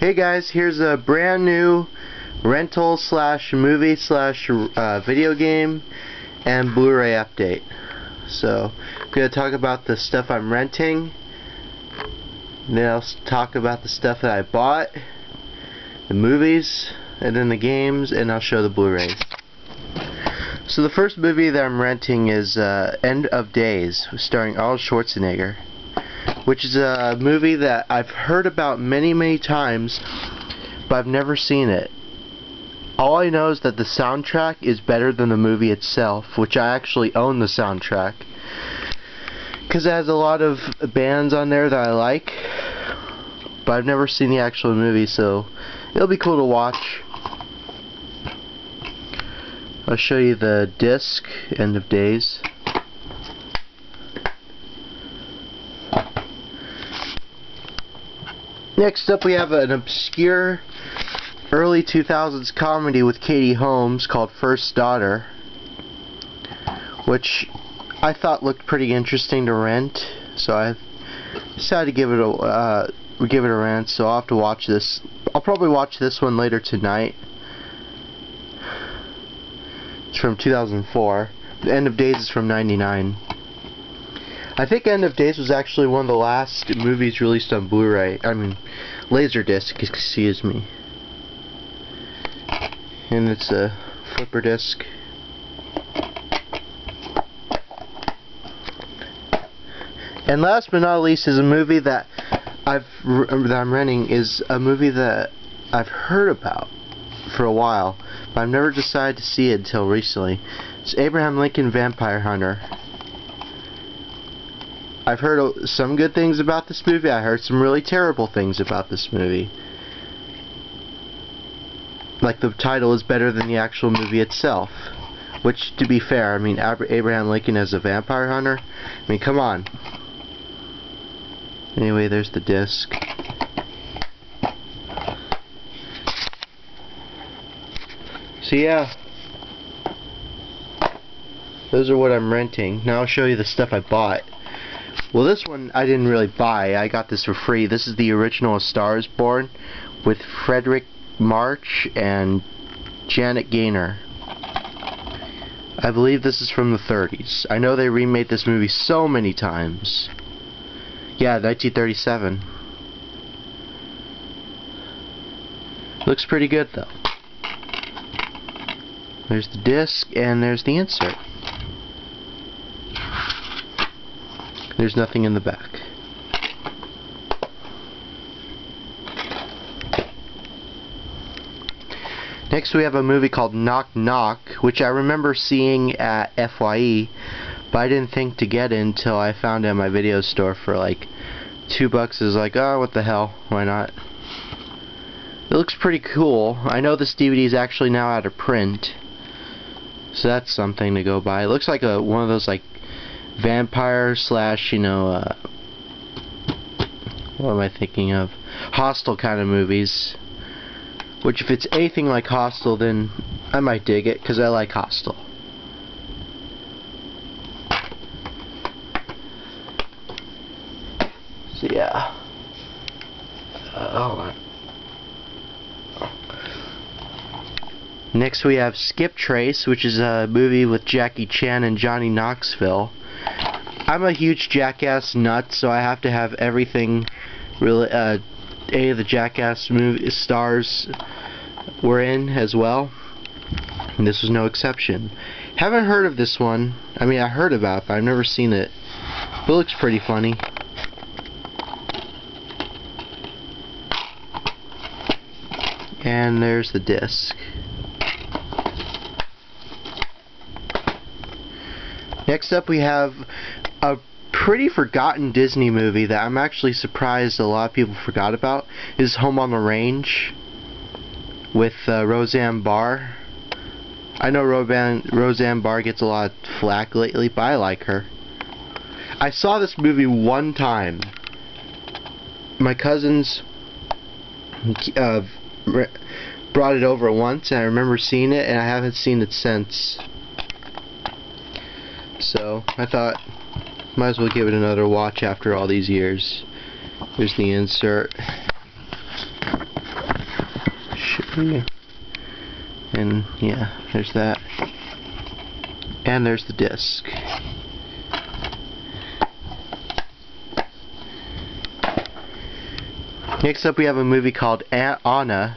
Hey guys, here's a brand new rental slash movie slash video game and Blu-ray update. So I'm going to talk about the stuff I'm renting, then I'll talk about the stuff that I bought, the movies, and then the games, and I'll show the Blu-rays. So the first movie that I'm renting is End of Days, starring Arnold Schwarzenegger, which is a movie that I've heard about many times, but I've never seen it. All I know is that the soundtrack is better than the movie itself, which I actually own the soundtrack, because it has a lot of bands on there that I like, but I've never seen the actual movie, so it'll be cool to watch. I'll show you the disc, End of Days. Next up we have an obscure early 2000s comedy with Katie Holmes called First Daughter, which I thought looked pretty interesting to rent, so I decided to give it a rent. So I'll have to watch this. I'll probably watch this one later tonight. It's from 2004. The End of Days is from '99. I think End of Days was actually one of the last movies released on Blu-ray. I mean, Laserdisc, excuse me. And it's a flipper disc. And last but not least is a movie that I'm renting, is a movie that I've heard about for a while, but I've never decided to see it until recently. It's Abraham Lincoln Vampire Hunter. I've heard some good things about this movie. I heard some really terrible things about this movie. Like, the title is better than the actual movie itself. Which, to be fair, I mean, Abraham Lincoln as a vampire hunter? I mean, come on. Anyway, there's the disc. So yeah, those are what I'm renting. Now I'll show you the stuff I bought. Well, this one I didn't really buy. I got this for free. This is the original A Star Is Born with Frederick March and Janet Gaynor. I believe this is from the 30s. I know they remade this movie so many times. Yeah, 1937. Looks pretty good though. There's the disc and there's the insert. There's nothing in the back. Next we have a movie called Knock Knock, which I remember seeing at FYE, but I didn't think to get it until I found it at my video store for like $2. It was like, oh, what the hell, why not? It looks pretty cool. I know this DVD is actually now out of print, so that's something to go by. It looks like one of those like vampire slash, you know, what am I thinking of? Hostel kind of movies. Which, if it's anything like Hostel, then I might dig it, because I like Hostel. So yeah. Hold on. Next we have Skip Trace, which is a movie with Jackie Chan and Johnny Knoxville. I'm a huge Jackass nut, so I have to have everything really, any of the Jackass movie stars were in as well, and this was no exception. Haven't heard of this one. I mean, I heard about it, but I've never seen it. But it looks pretty funny. And there's the disc. Next up we have a pretty forgotten Disney movie that I'm actually surprised a lot of people forgot about. Is Home on the Range with Roseanne Barr. I know Roseanne Barr gets a lot of flack lately, but I like her. I saw this movie one time. My cousins brought it over once, and I remember seeing it, and I haven't seen it since. So I thought, might as well give it another watch after all these years. Here's the insert. And yeah, there's that. And there's the disc. Next up we have a movie called Anna.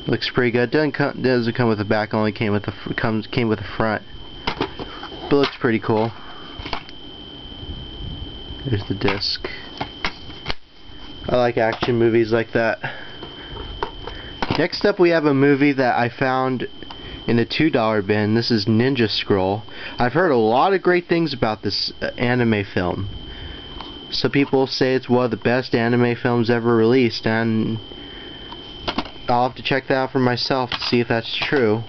Looks pretty good. Doesn't come with the back, only came with the front. But looks pretty cool. There's the disc. I like action movies like that. Next up we have a movie that I found in the $2 bin. This is Ninja Scroll. I've heard a lot of great things about this anime film. Some people say it's one of the best anime films ever released, and I'll have to check that out for myself to see if that's true.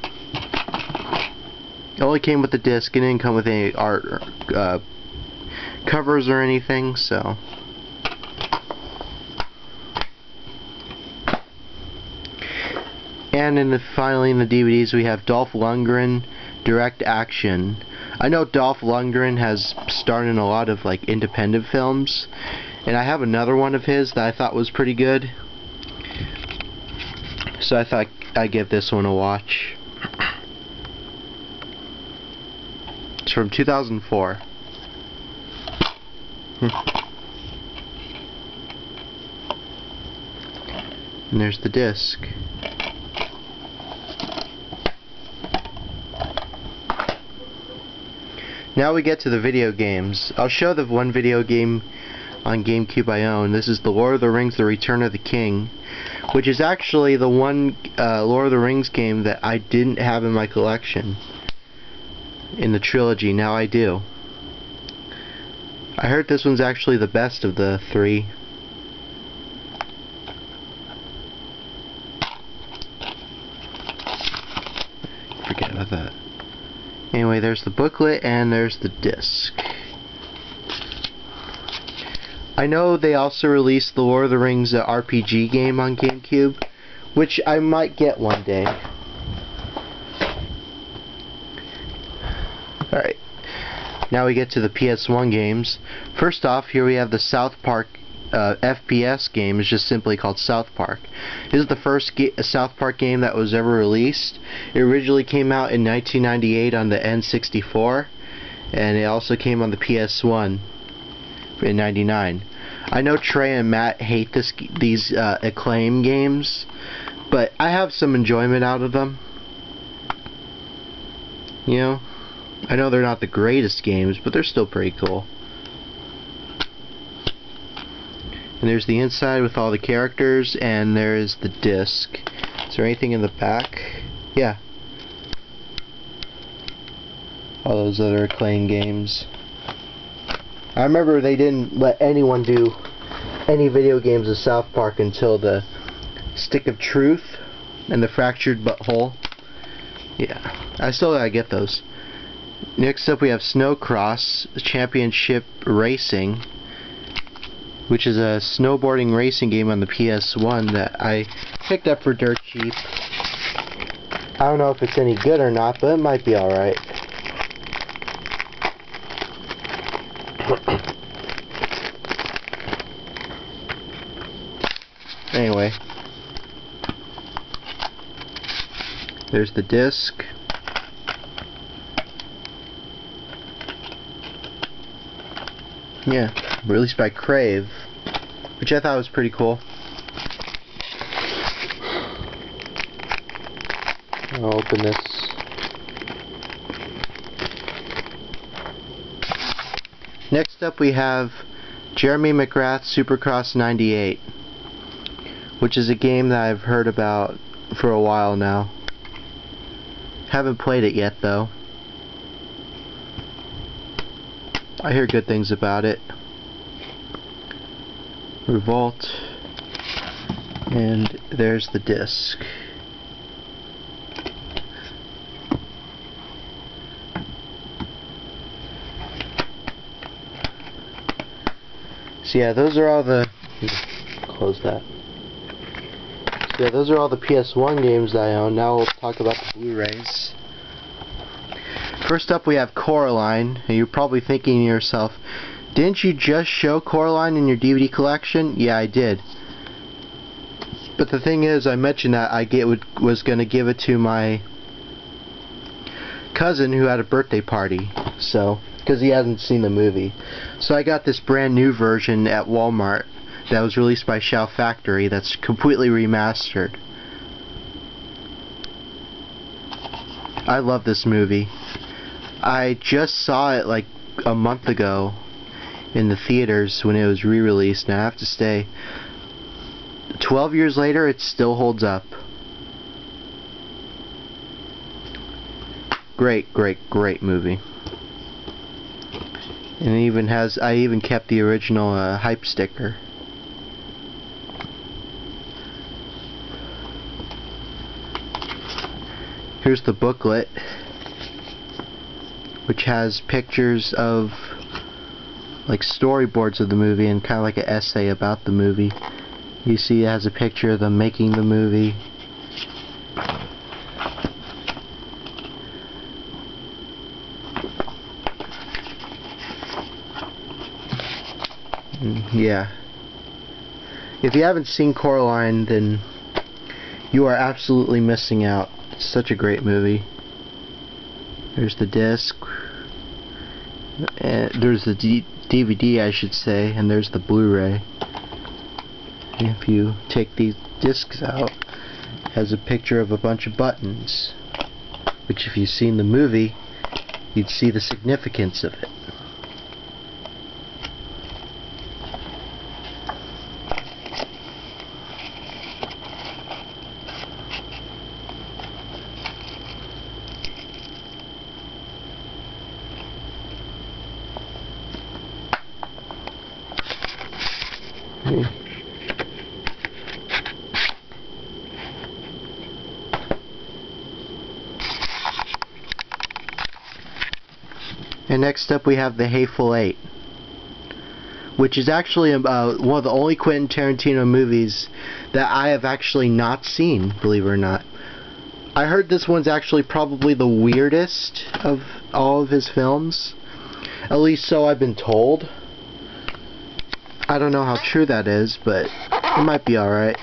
It only came with the disc. It didn't come with any art covers or anything, so. And finally in the DVDs we have Dolph Lundgren Direct Action. I know Dolph Lundgren has starred in a lot of like independent films, and I have another one of his that I thought was pretty good, so I thought I'd give this one a watch. It's from 2004. And there's the disc. Now we get to the video games. I'll show the one video game on GameCube I own. This is The Lord of the Rings: The Return of the King, which is actually the one Lord of the Rings game that I didn't have in my collection in the trilogy. Now I do. I heard this one's actually the best of the three. Forget about that. Anyway, there's the booklet and there's the disc. I know they also released the Lord of the Rings RPG game on GameCube, which I might get one day. Alright, now we get to the PS1 games. First off, here we have the South Park FPS game. It's just simply called South Park. This is the first South Park game that was ever released. It originally came out in 1998 on the N64, and it also came on the PS1 in '99. I know Trey and Matt hate these Acclaim games, but I have some enjoyment out of them. You know, I know they're not the greatest games, but they're still pretty cool. And there's the inside with all the characters, and there's the disc. Is there anything in the back? Yeah. All those other Acclaim games. I remember they didn't let anyone do any video games of South Park until the Stick of Truth and the Fractured Butthole. Yeah, I still gotta get those. Next up we have Supercross Championship Racing, which is a snowboarding racing game on the PS1 that I picked up for dirt cheap. I don't know if it's any good or not, but it might be alright. Anyway, there's the disc. Yeah, released by Crave, which I thought was pretty cool. I'll open this. Next up we have Jeremy Mcgrath Supercross 98, which is a game that I've heard about for a while now. Haven't played it yet though. I hear good things about it. Revolt, and there's the disc. So yeah, those are all the... Close that. So yeah, those are all the PS1 games that I own. Now we'll talk about the Blu-rays. First up we have Coraline, and you're probably thinking to yourself, didn't you just show Coraline in your DVD collection? Yeah, I did. But the thing is, I mentioned that was going to give it to my cousin who had a birthday party, so because he hasn't seen the movie. So I got this brand new version at Walmart that was released by Shout Factory that's completely remastered. I love this movie. I just saw it like a month ago in the theaters when it was re-released, and I have to say, 12 years later it still holds up. Great movie. And it even has, I even kept the original hype sticker. Here's the booklet, which has pictures of like storyboards of the movie and kind of like an essay about the movie. You see it has a picture of them making the movie. Yeah. If you haven't seen Coraline, then you are absolutely missing out. It's such a great movie. There's the disc. There's the DVD, I should say, and there's the Blu-ray. If you take these discs out, it has a picture of a bunch of buttons, which if you've seen the movie, you'd see the significance of it. And next up we have the Hateful Eight, which is actually one of the only Quentin Tarantino movies that I have actually not seen, believe it or not. I heard this one's actually probably the weirdest of all of his films. At least so I've been told. I don't know how true that is, but it might be alright.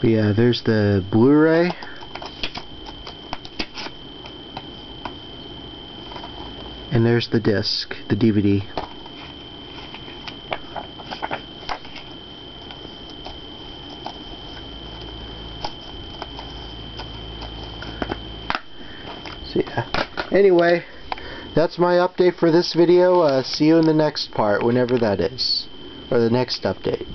But yeah, there's the Blu-ray. And there's the disc, the DVD. So yeah. Anyway, that's my update for this video. See you in the next part, whenever that is. Or the next update.